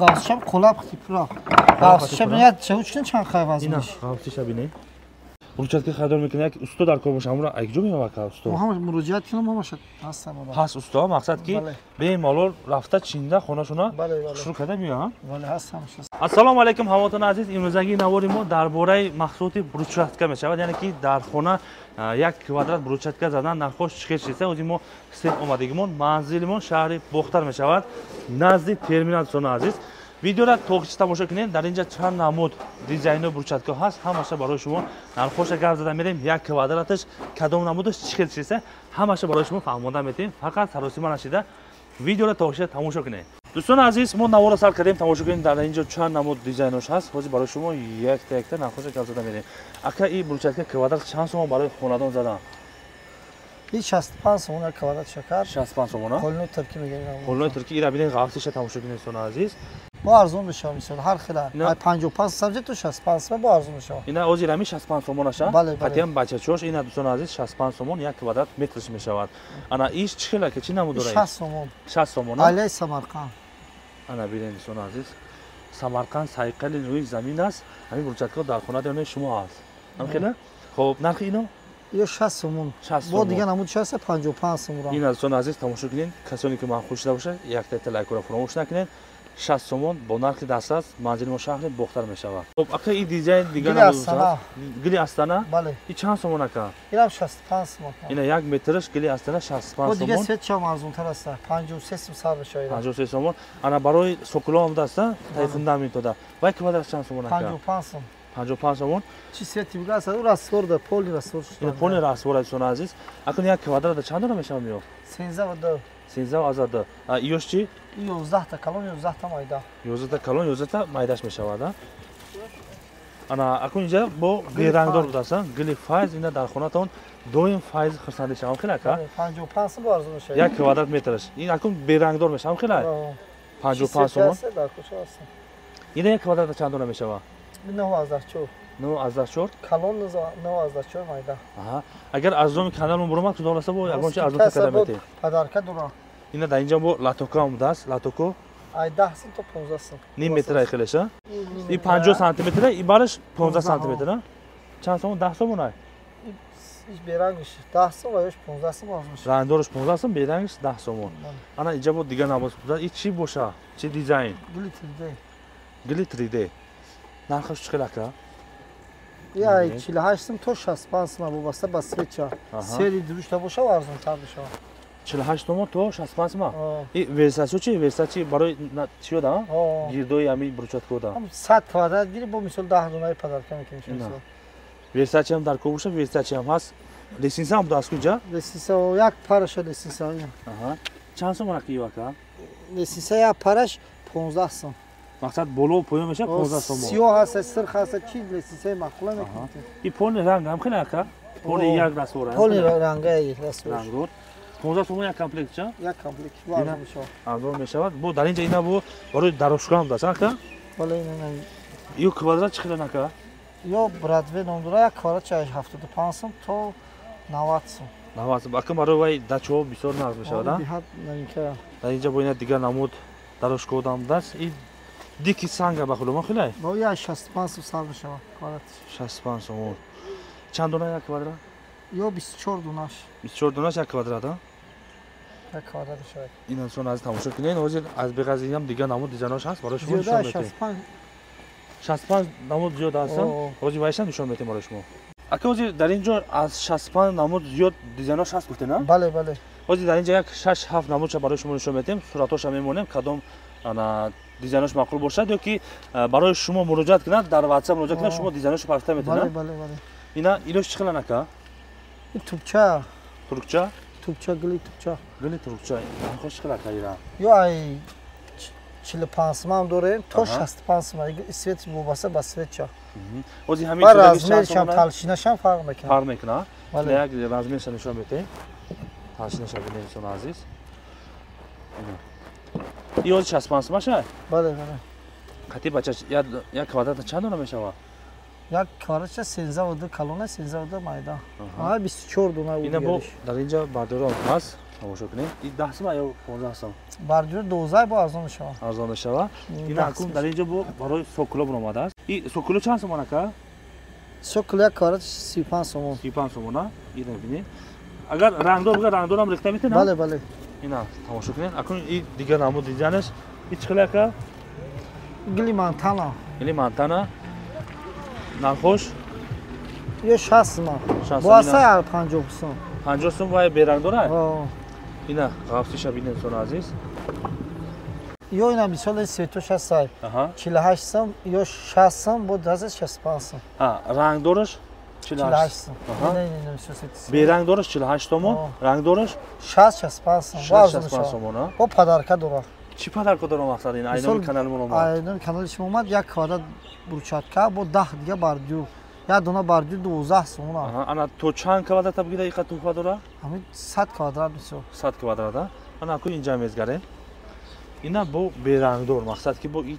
Gavşam kolap tipra. Gavşam ya çavuçkin çan kayvazmış. Gavşam bine. Burçatga xaridor mikini yak usto dar ko'rmoq amro ayjo mevaka usto. Muhammad murojaat qilib mamashad. Hasta bola. Has usto maqsadki bemalol rafta chinda xonashona shuruq kada miya. Vale hastamiz. Assalomu alaykum hamotona aziz. Imro'zagi navorimo darborai mahsuloti burchatka meshavad, ya'ni ki dar xona 1 kvadrat burchatka zadan narxosh chiqish esa o'zimo sep omadigimon manzilimon shahri Bo'xtar meshavad. Nazdi terminal sona aziz. Videoda to'g'ri tomosha qiling. Dar inja chand namud dizayni burchatka has, hammasi baroy shuma narxosh gap zadan merim 1 kvadratish kadom namudish chiqish esa hammasi baroy shuma fahmondan metim. Faqat sarosima nashida videoda to'g'ri tomosha qiling. Do'stlar aziz, men navora sal qildim tomosha qiling. Dar inja chand namud dizaynosh has, hozir baroy shuma yakta narxosh gap zadan merim. Aka i burchatka kvadrat chand so'm baroy xonadon zadan. 65 so'm kvadrat shakar. 65 so'm. Qo'lni turki megan. Qo'lni turki ira bilan g'aftisha tomosha qiling do'stlar aziz. Bu arzon میشه مثلا هر خلال 55 سبزی تو 65 با ارزون میشه اینا اوزیرامی 65 سومون باشه حتما بچه چوش اینا دوستان عزیز 65 سومون 1 کوادرات مترش میشود انا ایش چخلا که چی نمود داره 60 سومون 60 سومون علی سمرقند انا ببینید دوستان عزیز سمرقند سایقل روی زمین است همین برچتکا در خونه دارن شما هست همینه خب نرخ اینو یا 60 سومون با دیگه نمود 60 55 سومون این دوستان عزیز تماشا کنین کسانی که من خوش باشه یک تا لایک رو فراموش نکنین 60 سومون با نرخ دست است منزل ما شهر بختر میشود. خب اگه این دیزاین دیگه نبود گلی استانا بله این چند سومون اکا اینم 65 سومون اینا 1 مترش گلی استانا 65 سومون دیگه سه چم ارزون تر است 53 سوم سر بشه 53 سومون انا برای سوکولا هم دست تا فوندامنتو دا وای کوادرات چند سومون اکا 55 سوم 55 سومون چی سیتی بگه است اون راستورد پول راستور این پول راستور سون عزیز اکنون 1 کوادرات چند تا میشه میو 13 و 2 13 آزاد ایوش چی 11 تا کلون 11 تا مایدا 11 تا کلون 11 تا مایداش میشود انا اكون اینجا با گلی رنگدار بودن گلی فایز اینا در خونتون دویم فایز خرسنده شام خیلی کا 55 با ارزون میشه 1 کوادرات مترش این اكون بی رنگدار میشم خیلی 55 سومون این 1 کوادرات چند دونه میشه 9004 9004 کلون 9004 مایدا آها اگر از روم کانالمون برم تو دولسه با اگه چه از اون کلمتی پدرکه دورا اینا در اینجا با لاتوکا هم دست لاتوکو ای 10 سم تا 15 سم نیم متر خیلیش این 50 سانتی متر این بارش 15 سانتی متر چند سوم 10 سوم نه هیچ بیرنگش 10 سم و 15 سم ارزش رنگدارش 15 سم بیرنگش 10 سوم انا اینجا با دیگه نباز بود این چی باشه چه دیزاین گلی 3D نرخش چقدر که یا 48 سم تا 65 سم وابسته به سویچ سری دروش باشه و ارزون تر بشه 48 تومن تو 65 سم این ورساسیو چی ورساچی برای چی داد گیردوی همین بروچات کودا 100 کوادرات گیری با مثال 10 دونه پدرکه میکنه ورساچی هم در کوبوش ورساچی هم هست لیسنس هم داشت کجا لیسنس یک پارش لیسنس آها چند سوم راکی واکا لیسنس یک پارش 15 سم مقصد بولو پویا میشه 15 سوم سیاه هست سرخ هست چی لیسنس معقوله میکنه این پول رنگ هم خیلی اکا پول یک رسوره پول رنگه رسوره رنگور 15 سوم یک کامپلکت چه یک کامپلکت وارد میشه ارزون میشود بو در اینجا اینا بو برای دروشکا هم داشت اکا بالا اینا یک کوادرات چقدر نکا یا برادوی نمدورا یک کوادرات چه 75 سم تا 90 سم 90 سم اکا برای وای دچو بسیار نرخ میشود در اینجا با اینا دیگه نمود دروشکا هم داشت این دیکی سنگ بخلو ما خیلی با یا 65 سم سر بشه کوادرات 65 سم چند دونه یک کوادرات یا 24 دونش 24 دونش یک کوادرات ها یک کوادرات شاید این انسان از تماشا کنین حاضر از بقضیه هم دیگه نمود دیزایناش هست برای شما نشون میده 65 نمود زیاد هستن حاضر وایسن نشون میده برای شما اگه حاضر در اینجا از 65 نمود زیاد دیزایناش هست گفته نه بله بله حاضر در اینجا یک 6 7 نمود برای شما نشون میدیم صورتاش هم میمونیم کدام انا دیزاینش معقول باشد یا که برای شما مراجعه کنید در واتساپ مراجعه کنید شما دیزاینش رو پخته میتونید بله بله بله اینا اینوش چخلا نکا این توپچه ترکچه توپچه گلی ترکچه خوش خلا کایرا یا ای 45 سم داره تا 65 سم اسویت وابسته به سویچ اوزی همین چیزا رازمرش هم تلشینش هم فرق میکنه بله یک رازمرش نشون میده تلشینش ببینید عزیز این 65 سم باشه بله بله خاطی بچه یک کوادرات چند دونه میشه یک کوادرات 13 و 2 کلونه 13 و 2 مایدا 24 دونه اینا با در اینجا برداران هست тамошо кунед. Ин 10 сом ё 15 сом. Бордюр 12 бо арзон мешава. Арзон мешава. Ин акум дар инҷо бо барои сокуло омадааст. Ин сокуло чанд сомон ака? Сокул як квадрат 35 сомон. 35 сомона. Ин бинед. Агар рангдор буга рангдорам рехта метена? Бале, бале. Ина тамошо кунед. Акум ин дигар намуд дизайнаш. Ин чӣ қилар ака? Гили мантана. Гили мантана. Нархош? Ё 60 сом. 60 Бо аса 50 сом. 50 сом вай берангдора? О. Ина ғафсиша бинед сон азиз. Ё ина мисол светош аса. Аҳа. 48 сом, ё 60 сом, бо 65 сом. Ҳа, рангдораш 48 сом. Аҳа. Не, не, мисол светош. Берангдораш 48 сомон, рангдораш 65 сом. 65 сомон, а? Бо падарка дора. Чӣ падарка дорам мақсад ин айноми каналимон омад? Айноми канали шумо омад, як квадрат брусчатка бо 10 дига бордюр. Я дона бордюр 12 сом. Аҳа, ана то чанд квадрат бигида иқа туҳфа дора? Ҳамин 100 квадрат мисол. 100 квадрат, а? Ана аку инҷа мезгарем. Ина бо берангдор мақсад ки бо ин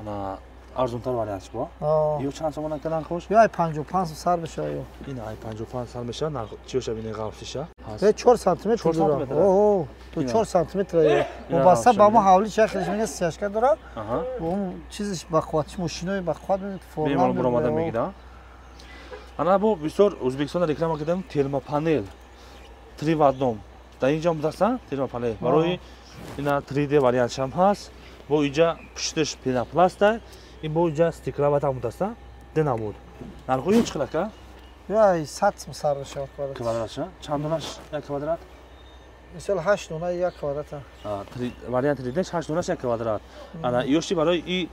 ана арзонтар вариантш бо. Ё чанд сомон ака нархош? Ё ай 55 сом сар мешава ё. Ина ай 55 сар мешава, нарх чиёша бинед ғафсиша? Ё 4 сантиметр 4 дора. сантиметр? О, то 4 сантиметр ё. Вобаста ба мо ҳавли чай хелиш мега сиашка дора. Аҳа. Бо чизиш бақувват, машинои бақувват форма. Бемор буромада мегида. Ана бо бисёр Ӯзбекистон реклама кардем термопанел 3 в 1. Дар инҷа будаса термопанел. Барои ина 3D вариантш ҳам ҳаст. Бо инҷа пуштиш пенопласта, ин бо инҷа стиклават ҳам будаса. Денамуд. Нархои ин чӣ қилар ака? Ё ай 100 сом сар мешава квадрат. Квадратша? Чанд донаш як квадрат? Мисол 8 дона як квадрат. Вариант 3D 8 донаш як квадрат. Ана ёшти барои ин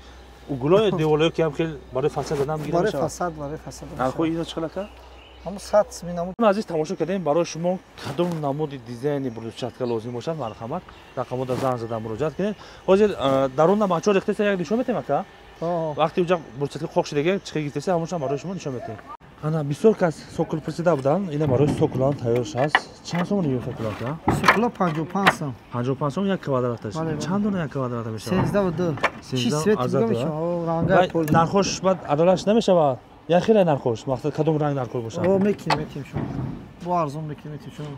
углои деволое ки ҳам хел барои фасад задан мегирад мешавад. Барои фасад. Нархои ин чӣ қилар ака? Ҳамон 100 сом намуд. Азиз тамошо кардем, барои шумо кадом намуди дизайни брусчатка лозим бошад марҳамат рақамода занг зада муроҷиат кунед. Ҳозир дар он бачаҳо рехтеса як нишон метем ака? Вақти уҷа брусчатка хоқ шудага чӣ қилар гирифтеса ҳамоншам барои шумо нишон метем. Ана бисёр кас сокул пурсида буданд, ина барои сокулан тайёрш аст. Чанд сомон ё сокулан ака? Сокула 55 сом. 55 сом як квадраташ. Чанд дона як квадрат мешавад? 13 Чӣ свет буга мешавад? Ранга пол. Нархош баъд адалаш намешавад? Я хеле нархош, мақсад кадом ранг нархош бошад? О, метим шумо. Бо арзон метим шумо.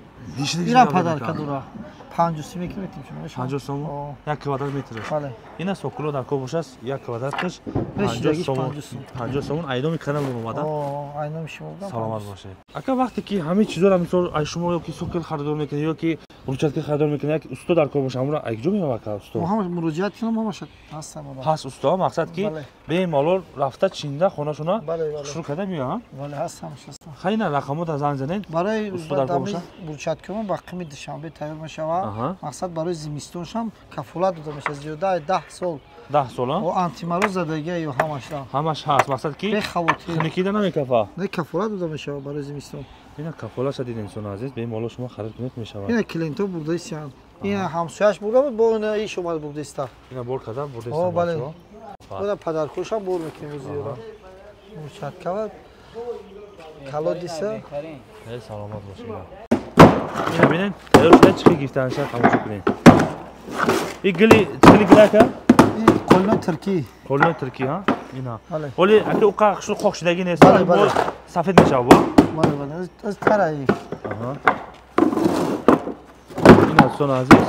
Ира падарка дора. 50 сом метим шумо. 50 сом? Як квадрат метраш. Бале. Ина сокуло дар ко бошад, як квадраташ 50 сом. 50 сом. Айноми канал омада. О, айноми шумо будам. Саломат бошед. Ака вақте ки ҳамин чизора мисол ай шумо ё ки сокул харидор мекунед ё ки брусчатка харидор мекунед, як усто дар ко бошад, ҳамра ай куҷо меява ака усто? Мо ҳам муроҷиат кунам, мо бошад. Ҳаст усто, мақсад ки бемалол рафта чинда хонашона шуруъ карда меява. Бале, ҳастам шастам. Хайна рақамода занг занед. Барои усто дар ко бошад. брусчаткамо ба қими душанбе тайёр мешавад. Мақсад барои зимистоншам кафолат дода мешавад. Зиёда 10 сол. 10 сол, а? О антимароз задагӣ ё ҳамаша. Ҳамаш ҳаст, мақсад ки хунукида намекафа. Не кафолат дода мешавад барои зимистон. Ина кафолаша дид инсон азиз, бемалол шумо харид кунед мешавад. Ина клиенто бурдаистанд. Ина ҳамсояш бурда буд, бо ина иш омад бурдаиста. Ина бор када бурдаиста. О, бале. Буда падархӯшам бор мекунем зиёда. Брусчатка калодиса. Саломат бошед. Ина бинед, тайёр шуда чӣ қилар гирифтааша тамошо кунед. И гили ака? Қолинои туркӣ. Қолинои туркӣ, ҳа? Ина. Бале. Оли ака уқа шу хокшидагӣ нест. Бале, бале. Сафед мешавад бо? Бале, бале. Аз тараи. Аҳа. Ина сон азиз.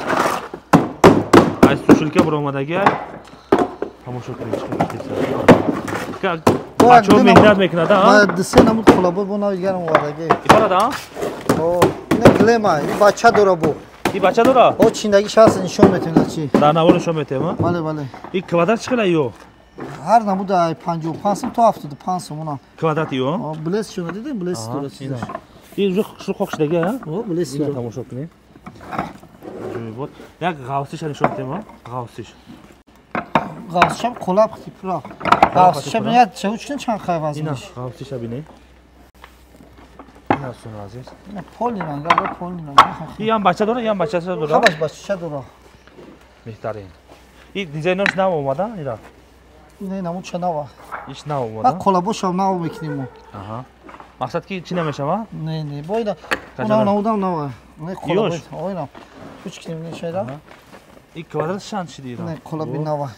Ай сушилка буромадагӣ ай. Тамошо кунед чӣ қилар гирифтааша. Бачаҳо меҳнат мекунад, а? Ма дисе намуд хулабот бо нави дигарам овардагӣ. Ифарада? О, ина глема, ин бача дора бо. И бача дора? О, чиндагиш ҳаст, нишон метем чӣ. Дар навор нишон метем, а? Бале, бале. И квадрат чӣ қилар ё? Ҳар намуда 55 сом то 75 сом онам. Квадрат ё? О, блес шуна дидем, блес дора чизаш. И шу хокшидагӣ, а? О, блес Ина дора. тамошо кунед. Ҷойбот. Як ғавсиш нишон метем, а? Ғавсиш. Ғавсишам қолаб типра. Ғавсишам як чавучкин чанд қай вазн. Ина ғавсиша бинед. Ина сон азиз. Ина полин ангар полин ангар. И ам бача дора, ям бачаша дора. Ҳамаш бачаша дора. Беҳтарин. И дизайнош нав омада? Ира. Не, намуд шанава. Иш нав омада. Ва қолабошам нав мекунем мо. Аҳа. Мақсад ки чӣ намешава? Не, бо ина. Она навудам нава. Не қолабо. О, ина. Кучкинем не шайда. И квадрат чанд шиди ира? Не, қолаби нава.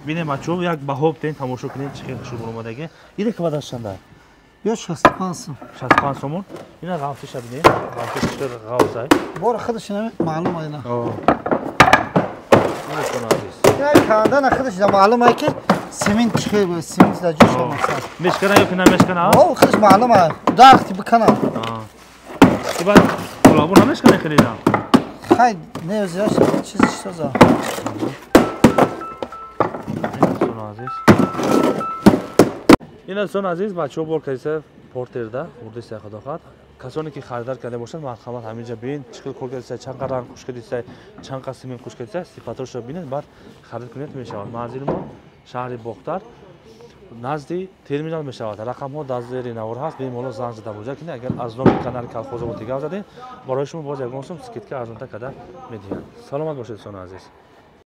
Бинем бачаҳо як баҳо битен тамошо кунед чӣ хел шуд омадагӣ. Ира квадрат чанд аст? Yo 65 сом. 65 сомон. Ина ғавсиша бинед. Ғавсиш ғавсай. Бор худаш нами маълум айна. Ин азиз. Я кандан худаш да маълум ай ки семин чиқи бо семин да ҷуш омаса. Мешкана ё ки на мешкана? О худаш маълум ай. Дахти бикана. Тиба колабу на мешкана хелида. Хай не өзяш чиз что за. Инсон азиз бачаҳо бор кайса портерда урди сахадохат касоне ки харидор карда бошад марҳамат ҳаминҷа бин чиқил кор кардисай чанд ранг хуш кардисай чанд қасмин хуш кардисай сифатошро бинед баъд харид кунед мешавад. манзили мо шаҳри бохтар назди терминал мешавад. рақамҳо дар зери навор ҳаст. бемоло занг зада бозар кинед. агар аз номи канали колхозоботи гап задед барои шумо боз ягон сум скидка арзонтар карда медиҳанд. саломат бошед инсони азиз.